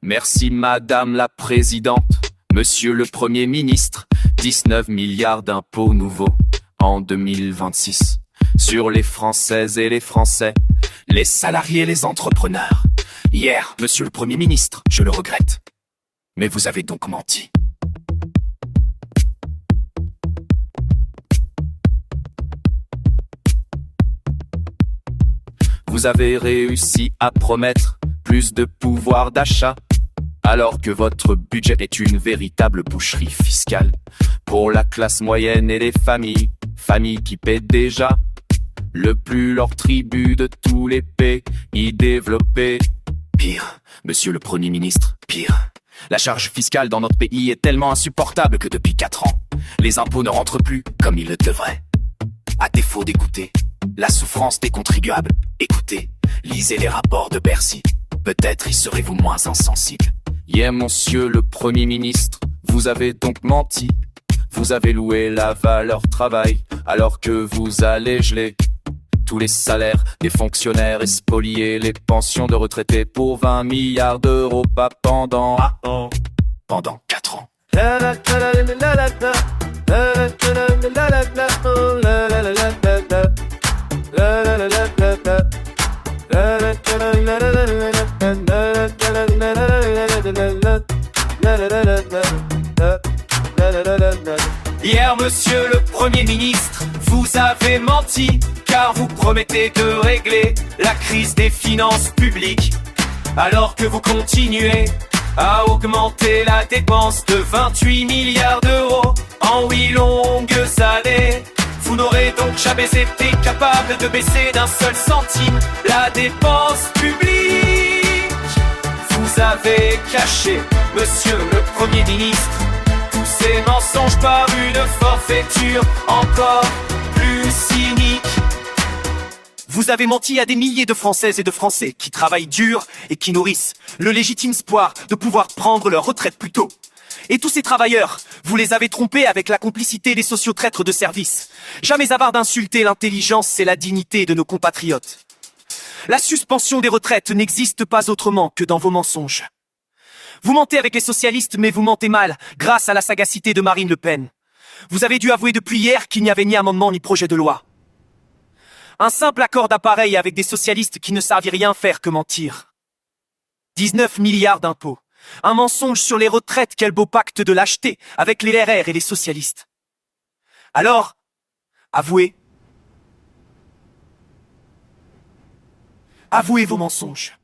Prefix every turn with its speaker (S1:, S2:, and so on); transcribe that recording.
S1: Merci Madame la Présidente, Monsieur le Premier ministre, 19 milliards d'impôts nouveaux en 2026 sur les Françaises et les Français, les salariés et les entrepreneurs. Hier, Monsieur le Premier ministre, je le regrette, mais vous avez donc menti. Vous avez réussi à promettre plus de pouvoir d'achat, alors que votre budget est une véritable boucherie fiscale pour la classe moyenne et les familles qui paient déjà le plus leur tribut de tous les pays développés. Pire, Monsieur le Premier ministre, pire. La charge fiscale dans notre pays est tellement insupportable que depuis 4 ans, les impôts ne rentrent plus comme ils le devraient. À défaut d'écouter la souffrance des contribuables, écoutez, lisez les rapports de Bercy. Peut-être y serez-vous moins insensible. Hier, Monsieur le Premier ministre, vous avez donc menti. Vous avez loué la valeur travail, alors que vous allez geler tous les salaires des fonctionnaires et spolier les pensions de retraités pour 20 milliards d'euros, pas pendant 4 ans. Hier, Monsieur le Premier ministre, vous avez menti, car vous promettez de régler la crise des finances publiques, alors que vous continuez à augmenter la dépense de 28 milliards d'euros en 8 longues années. Vous n'aurez donc jamais été capable de baisser d'un seul centime la dépense publique. Vous avez caché, Monsieur le Premier ministre, tous ces mensonges par une forfaiture encore plus cynique. Vous avez menti à des milliers de Françaises et de Français qui travaillent dur et qui nourrissent le légitime espoir de pouvoir prendre leur retraite plus tôt. Et tous ces travailleurs, vous les avez trompés avec la complicité des sociotraîtres de service. Jamais avare d'insulter l'intelligence et la dignité de nos compatriotes. La suspension des retraites n'existe pas autrement que dans vos mensonges. Vous mentez avec les socialistes, mais vous mentez mal, grâce à la sagacité de Marine Le Pen. Vous avez dû avouer depuis hier qu'il n'y avait ni amendement ni projet de loi. Un simple accord d'appareil avec des socialistes qui ne savent rien faire que mentir. 19 milliards d'impôts. Un mensonge sur les retraites, quel beau pacte de lâcheté avec les LR et les socialistes. Alors, avouez. Avouez vos mensonges.